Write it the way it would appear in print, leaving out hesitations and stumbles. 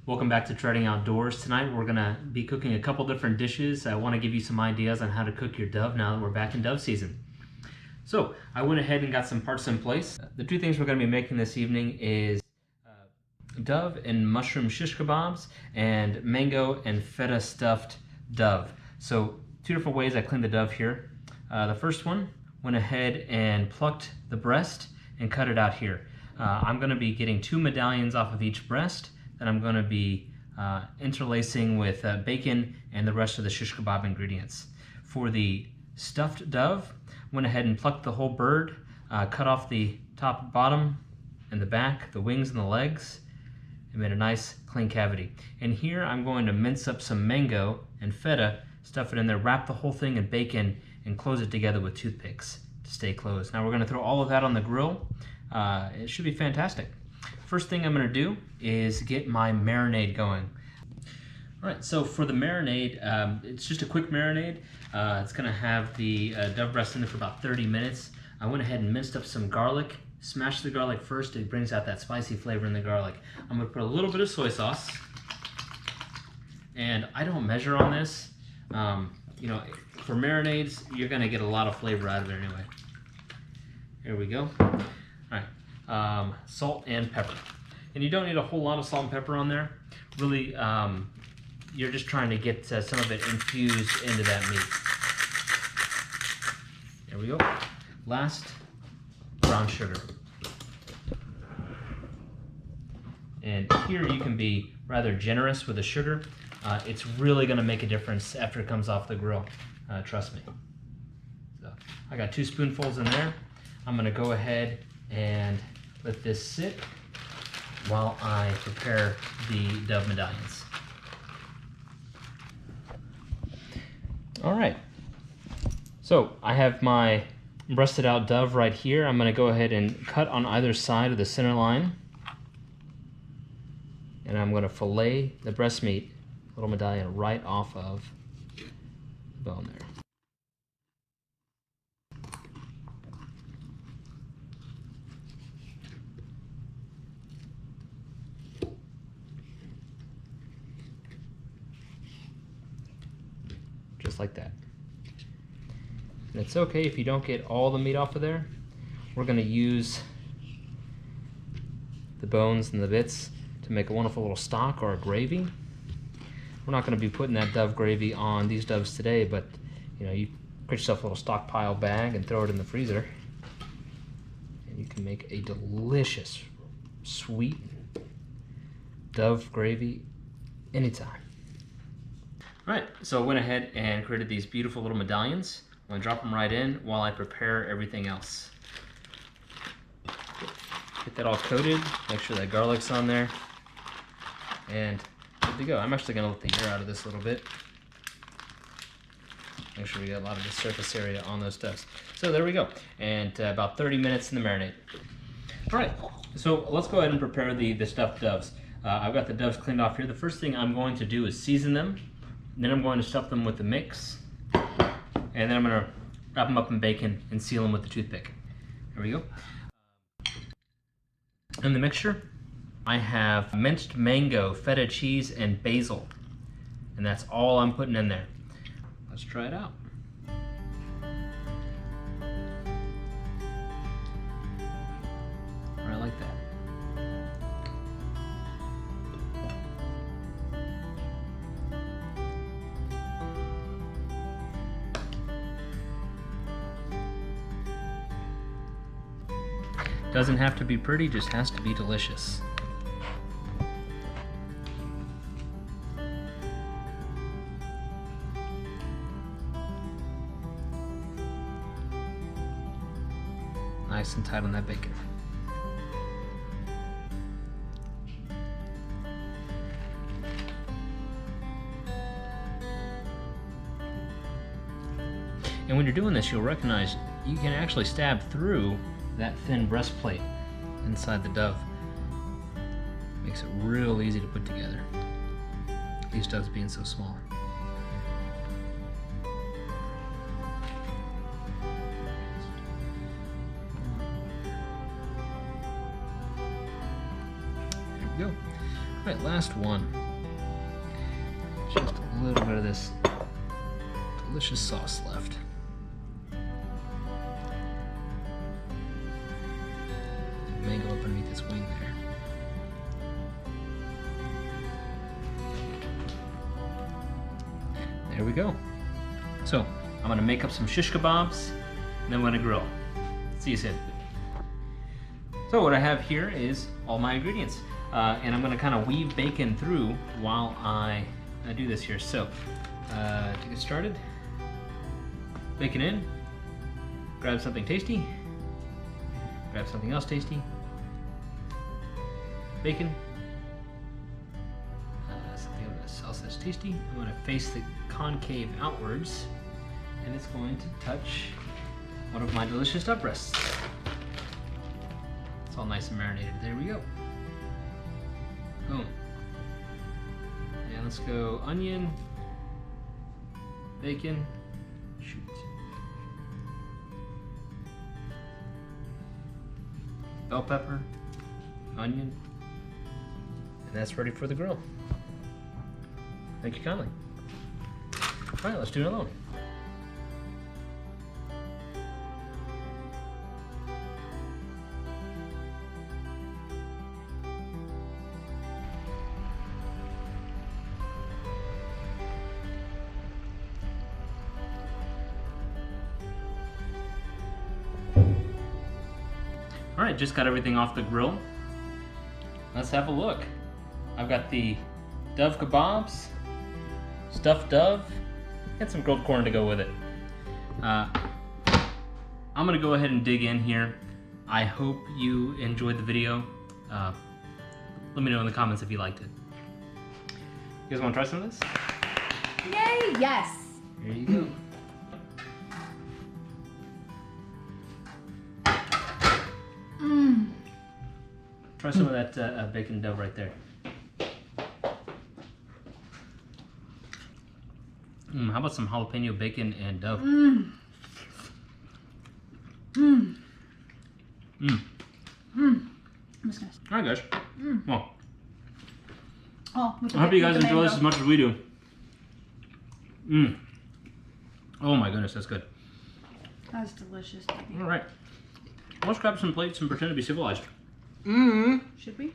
Welcome back to Treading Outdoors. Tonight we're going to be cooking a couple different dishes. I want to give you some ideas on how to cook your dove now that we're back in dove season. So I went ahead and got some parts in place. The two things we're going to be making this evening is dove and mushroom shish kebabs and mango and feta stuffed dove. So two different ways I cleaned the dove here. The first one, went ahead and plucked the breast and cut it out here. I'm going to be getting 2 medallions off of each breast that I'm going to be interlacing with bacon and the rest of the shish kebab ingredients. For the stuffed dove, went ahead and plucked the whole bird, cut off the top, bottom, and the back, the wings and the legs, and made a nice clean cavity. And here I'm going to mince up some mango and feta, stuff it in there, wrap the whole thing in bacon, and close it together with toothpicks to stay closed. Now we're going to throw all of that on the grill. It should be fantastic. First thing I'm going to do is get my marinade going. All right, so for the marinade, it's just a quick marinade. It's going to have the dove breast in it for about 30 minutes. I went ahead and minced up some garlic, smashed the garlic first. It brings out that spicy flavor in the garlic. I'm going to put a little bit of soy sauce, and I don't measure on this. You know, for marinades, you're going to get a lot of flavor out of it anyway. Here we go. All right. Salt and pepper. And you don't need a whole lot of salt and pepper on there. Really, you're just trying to get some of it infused into that meat. There we go. Last, brown sugar. And here you can be rather generous with the sugar. It's really going to make a difference after it comes off the grill. Trust me. So I got 2 spoonfuls in there. I'm going to go ahead and let this sit while I prepare the dove medallions. All right, so I have my breasted out dove right here. I'm going to go ahead and cut on either side of the center line, and I'm going to fillet the breast meat, little medallion, right off of the bone there. Just like that. And it's okay if you don't get all the meat off of there. We're going to use the bones and the bits to make a wonderful little stock or a gravy. We're not going to be putting that dove gravy on these doves today, but you know, you get yourself a little stockpile bag and throw it in the freezer, and you can make a delicious sweet dove gravy anytime. All right, so I went ahead and created these beautiful little medallions. I'm going to drop them right in while I prepare everything else. Get that all coated, make sure that garlic's on there, and good to go. I'm actually going to let the air out of this a little bit. Make sure we get a lot of the surface area on those doves. So there we go, and about 30 minutes in the marinade. All right, so let's go ahead and prepare the stuffed doves. I've got the doves cleaned off here. The first thing I'm going to do is season them. Then I'm going to stuff them with the mix, and then I'm going to wrap them up in bacon and seal them with the toothpick. There we go. In the mixture, I have minced mango, feta cheese, and basil, and that's all I'm putting in there. Let's try it out. I like that. Doesn't have to be pretty, just has to be delicious. Nice and tight on that bacon. And when you're doing this, you'll recognize you can actually stab through that thin breastplate inside the dove. Makes it real easy to put together. These doves being so small. There we go. All right, last one. Just a little bit of this delicious sauce left. Mango up underneath its wing there. There we go. So I'm gonna make up some shish kebabs, and then we're gonna grill. See you soon. So what I have here is all my ingredients, and I'm gonna kind of weave bacon through while I do this here. So to get started, bacon in, grab something tasty, grab something else tasty, bacon, something else that's tasty. I'm gonna face the concave outwards, and it's going to touch one of my delicious duck breasts. It's all nice and marinated. There we go. Boom. And let's go onion, bacon, shoot. Bell pepper, onion, and that's ready for the grill. Thank you kindly. All right, let's do it alone. All right, just got everything off the grill. Let's have a look. I've got the Dove Kebabs, stuffed dove, and some grilled corn to go with it. I'm gonna go ahead and dig in here. I hope you enjoyed the video. Let me know in the comments if you liked it. You guys wanna try some of this? Yay, yes. Here you go. Try some of that bacon dove right there. How about some jalapeno bacon and dove? Alright guys. Well, I hope you guys enjoy this as much as we do. Oh my goodness, that's good. That's delicious. Alright. Let's grab some plates and pretend to be civilized. Should we?